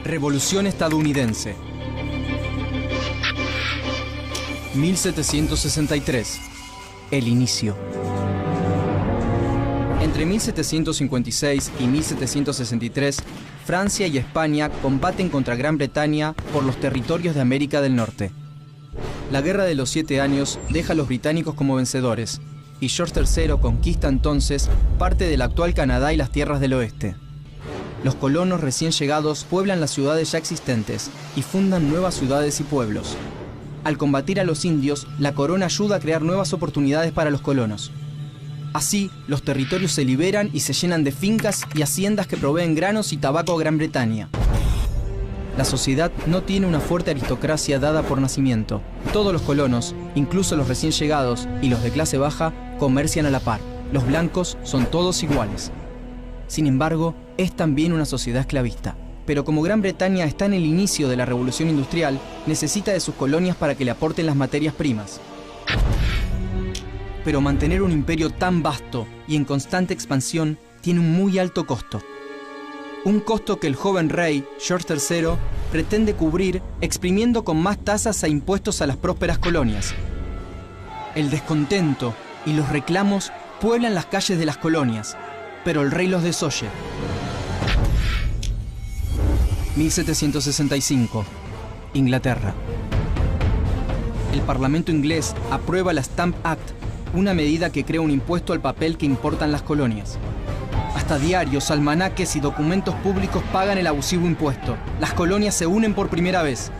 Revolución estadounidense. 1763. El inicio. Entre 1756 y 1763, Francia y España combaten contra Gran Bretaña por los territorios de América del Norte. La Guerra de los 7 Años deja a los británicos como vencedores, y George III conquista entonces parte del actual Canadá y las tierras del oeste. Los colonos recién llegados pueblan las ciudades ya existentes y fundan nuevas ciudades y pueblos. Al combatir a los indios, la corona ayuda a crear nuevas oportunidades para los colonos. Así, los territorios se liberan y se llenan de fincas y haciendas que proveen granos y tabaco a Gran Bretaña. La sociedad no tiene una fuerte aristocracia dada por nacimiento. Todos los colonos, incluso los recién llegados y los de clase baja, comercian a la par. Los blancos son todos iguales. Sin embargo, es también una sociedad esclavista. Pero como Gran Bretaña está en el inicio de la revolución industrial, necesita de sus colonias para que le aporten las materias primas. Pero mantener un imperio tan vasto y en constante expansión tiene un muy alto costo. Un costo que el joven rey, George III, pretende cubrir exprimiendo con más tasas e impuestos a las prósperas colonias. El descontento y los reclamos pueblan las calles de las colonias, pero el rey los desoye. 1765. Inglaterra. El Parlamento inglés aprueba la Stamp Act, una medida que crea un impuesto al papel que importan las colonias. Hasta diarios, almanaques y documentos públicos pagan el abusivo impuesto. Las colonias se unen por primera vez.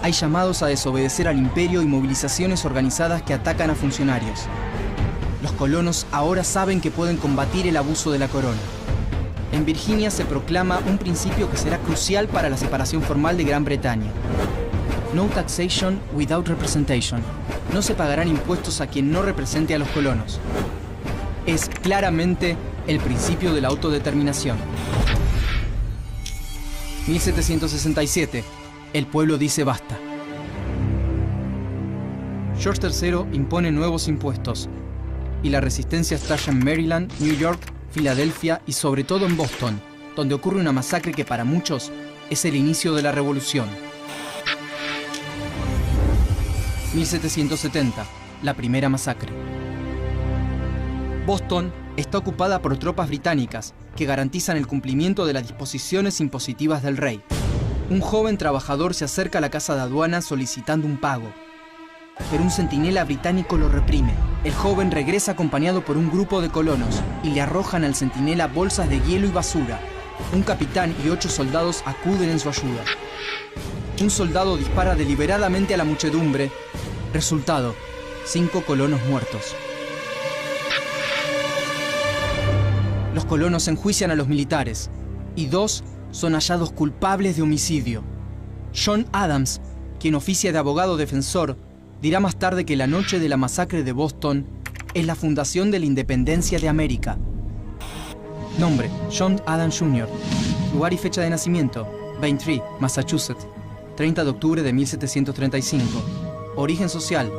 Hay llamados a desobedecer al imperio y movilizaciones organizadas que atacan a funcionarios. Los colonos ahora saben que pueden combatir el abuso de la corona. En Virginia se proclama un principio que será crucial para la separación formal de Gran Bretaña. No taxation without representation. No se pagarán impuestos a quien no represente a los colonos. Es claramente el principio de la autodeterminación. 1767. El pueblo dice basta. George III impone nuevos impuestos, y la resistencia estalla en Maryland, New York, Filadelfia y sobre todo en Boston, donde ocurre una masacre que para muchos es el inicio de la revolución. 1770. La primera masacre. Boston está ocupada por tropas británicas que garantizan el cumplimiento de las disposiciones impositivas del rey. Un joven trabajador se acerca a la casa de aduanas solicitando un pago, pero un centinela británico lo reprime. El joven regresa acompañado por un grupo de colonos y le arrojan al centinela bolsas de hielo y basura. Un capitán y 8 soldados acuden en su ayuda. Un soldado dispara deliberadamente a la muchedumbre. Resultado: 5 colonos muertos. Los colonos enjuician a los militares y 2 son hallados culpables de homicidio. John Adams, quien oficia de abogado defensor, dirá más tarde que la noche de la masacre de Boston es la fundación de la independencia de América. Nombre: John Adams Jr. Lugar y fecha de nacimiento: Braintree, Massachusetts, 30 de octubre de 1735. Origen social: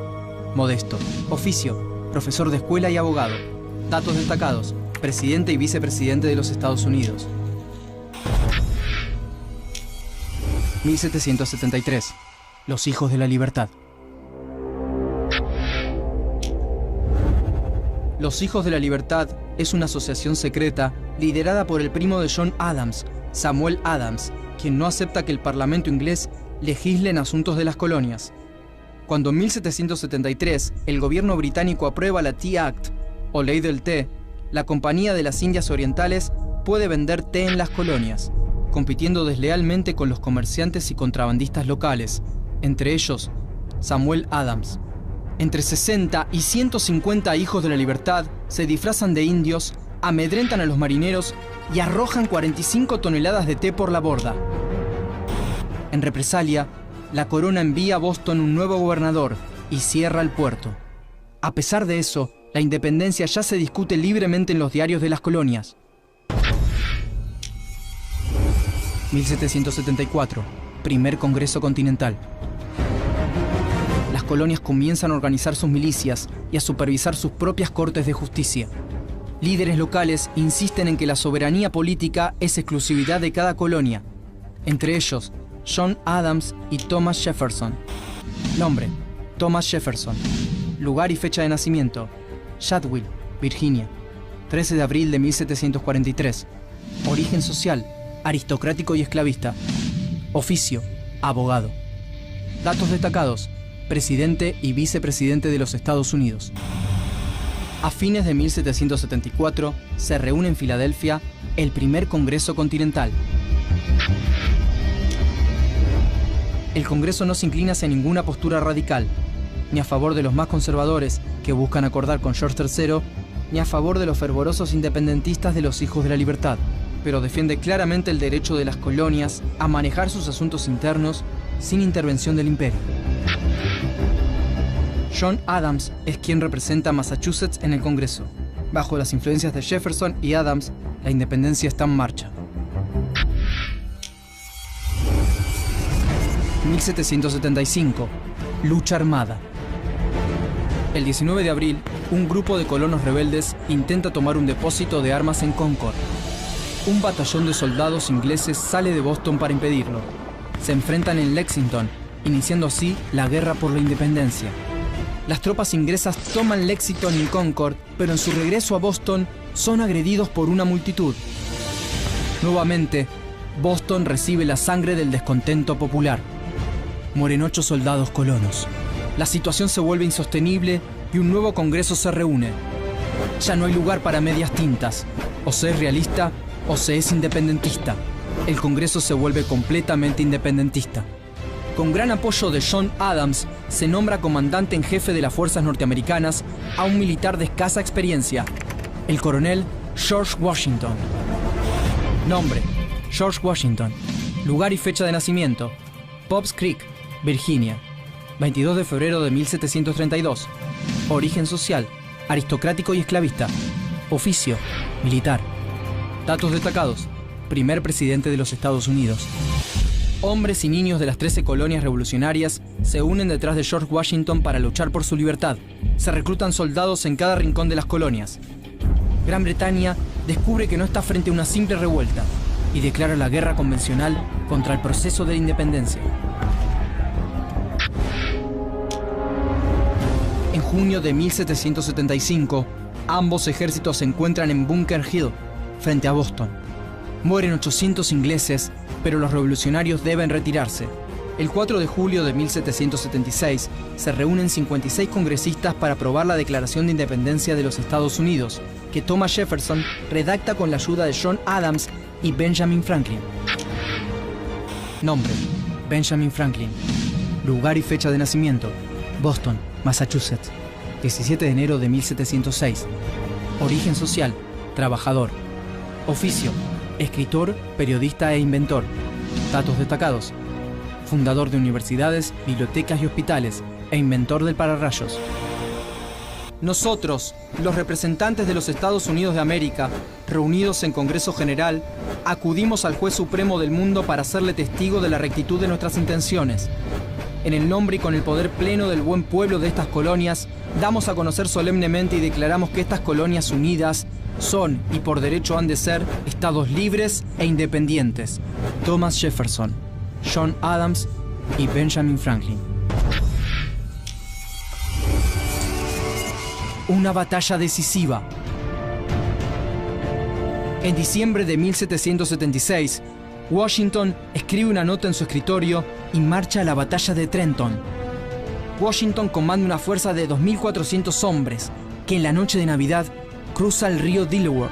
modesto. Oficio: profesor de escuela y abogado. Datos destacados: presidente y vicepresidente de los Estados Unidos. 1773. Los hijos de la libertad. Los Hijos de la Libertad es una asociación secreta liderada por el primo de John Adams, Samuel Adams, quien no acepta que el Parlamento inglés legisle en asuntos de las colonias. Cuando en 1773 el gobierno británico aprueba la Tea Act, o Ley del Té, la Compañía de las Indias Orientales puede vender té en las colonias, compitiendo deslealmente con los comerciantes y contrabandistas locales, entre ellos Samuel Adams. Entre 60 y 150 hijos de la libertad se disfrazan de indios, amedrentan a los marineros y arrojan 45 toneladas de té por la borda. En represalia, la corona envía a Boston un nuevo gobernador y cierra el puerto. A pesar de eso, la independencia ya se discute libremente en los diarios de las colonias. 1774. Primer Congreso Continental. Las colonias comienzan a organizar sus milicias y a supervisar sus propias cortes de justicia. Líderes locales insisten en que la soberanía política es exclusividad de cada colonia. entre ellos John Adams y Thomas Jefferson. Nombre: Thomas Jefferson. Lugar y fecha de nacimiento: Shadwell, Virginia, 13 de abril de 1743. Origen social: aristocrático y esclavista. Oficio: abogado. Datos destacados: presidente y vicepresidente de los Estados Unidos. A fines de 1774 se reúne en Filadelfia el primer Congreso Continental. El Congreso no se inclina hacia ninguna postura radical, ni a favor de los más conservadores que buscan acordar con George III, ni a favor de los fervorosos independentistas de los Hijos de la Libertad, pero defiende claramente el derecho de las colonias a manejar sus asuntos internos sin intervención del imperio. John Adams es quien representa a Massachusetts en el Congreso. Bajo las influencias de Jefferson y Adams, la independencia está en marcha. 1775. Lucha armada. El 19 de abril, un grupo de colonos rebeldes intenta tomar un depósito de armas en Concord. Un batallón de soldados ingleses sale de Boston para impedirlo. Se enfrentan en Lexington, iniciando así la guerra por la independencia. Las tropas inglesas toman Lexington y Concord, pero en su regreso a Boston son agredidos por una multitud. Nuevamente, Boston recibe la sangre del descontento popular. Mueren 8 soldados colonos. La situación se vuelve insostenible y un nuevo Congreso se reúne. Ya no hay lugar para medias tintas. O se es realista o se es independentista. El Congreso se vuelve completamente independentista. Con gran apoyo de John Adams, se nombra comandante en jefe de las fuerzas norteamericanas a un militar de escasa experiencia, el coronel George Washington. Nombre: George Washington. Lugar y fecha de nacimiento: Pops Creek, Virginia, 22 de febrero de 1732. Origen social: aristocrático y esclavista. Oficio: militar. Datos destacados: primer presidente de los Estados Unidos. Hombres y niños de las 13 colonias revolucionarias se unen detrás de George Washington para luchar por su libertad. Se reclutan soldados en cada rincón de las colonias. Gran Bretaña descubre que no está frente a una simple revuelta y declara la guerra convencional contra el proceso de la independencia. En junio de 1775, ambos ejércitos se encuentran en Bunker Hill, frente a Boston. Mueren 800 ingleses, pero los revolucionarios deben retirarse. El 4 de julio de 1776 se reúnen 56 congresistas para aprobar la Declaración de Independencia de los Estados Unidos, que Thomas Jefferson redacta con la ayuda de John Adams y Benjamin Franklin. Nombre: Benjamin Franklin. Lugar y fecha de nacimiento: Boston, Massachusetts, 17 de enero de 1706. Origen social: trabajador. Oficio: escritor, periodista e inventor. Datos destacados: fundador de universidades, bibliotecas y hospitales, e inventor del pararrayos. Nosotros, los representantes de los Estados Unidos de América, reunidos en Congreso General, acudimos al Juez Supremo del mundo para hacerle testigo de la rectitud de nuestras intenciones. En el nombre y con el poder pleno del buen pueblo de estas colonias, damos a conocer solemnemente y declaramos que estas colonias unidas son, y por derecho han de ser, estados libres e independientes. Thomas Jefferson, John Adams y Benjamin Franklin. Una batalla decisiva. En diciembre de 1776, Washington escribe una nota en su escritorio y marcha a la batalla de Trenton. Washington comanda una fuerza de 2.400 hombres que en la noche de Navidad cruza el río Delaware.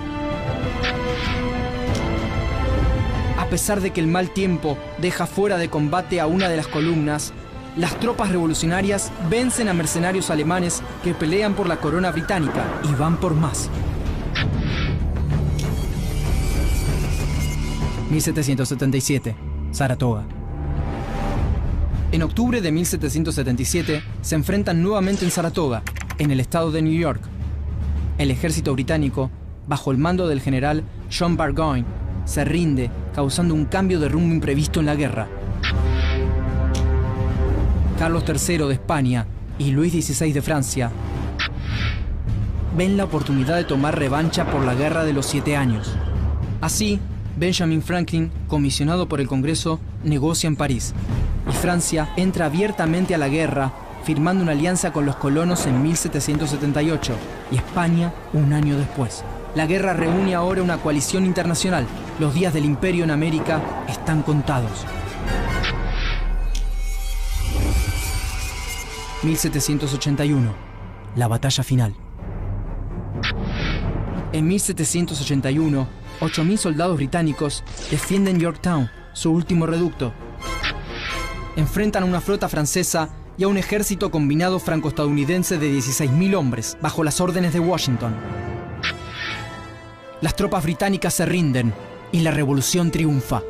A pesar de que el mal tiempo deja fuera de combate a una de las columnas, las tropas revolucionarias vencen a mercenarios alemanes que pelean por la corona británica y van por más. 1777, Saratoga. En octubre de 1777 se enfrentan nuevamente en Saratoga, en el estado de New York. El ejército británico, bajo el mando del general John Burgoyne, se rinde, causando un cambio de rumbo imprevisto en la guerra. Carlos III de España y Luis XVI de Francia ven la oportunidad de tomar revancha por la Guerra de los 7 años. Así, Benjamin Franklin, comisionado por el Congreso, negocia en París. Y Francia entra abiertamente a la guerra, firmando una alianza con los colonos en 1778 y España un año después. La guerra reúne ahora una coalición internacional. Los días del imperio en América están contados. 1781. La batalla final. En 1781, 8.000 soldados británicos defienden Yorktown, su último reducto. Enfrentan a una flota francesa y a un ejército combinado franco-estadounidense de 16.000 hombres, bajo las órdenes de Washington. Las tropas británicas se rinden y la revolución triunfa.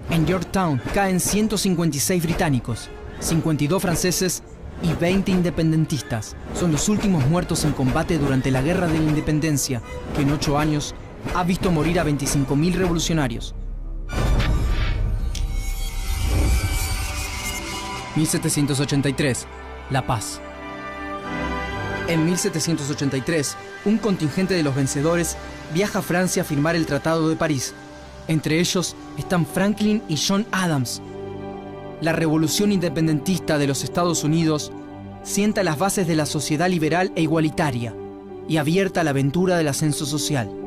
En Yorktown caen 156 británicos, 52 franceses y 20 independentistas. Son los últimos muertos en combate durante la Guerra de la Independencia, que en 8 años ha visto morir a 25.000 revolucionarios. 1783. La paz. En 1783, un contingente de los vencedores viaja a Francia a firmar el Tratado de París. Entre ellos están Franklin y John Adams. La revolución independentista de los Estados Unidos sienta las bases de la sociedad liberal e igualitaria y abierta a la aventura del ascenso social.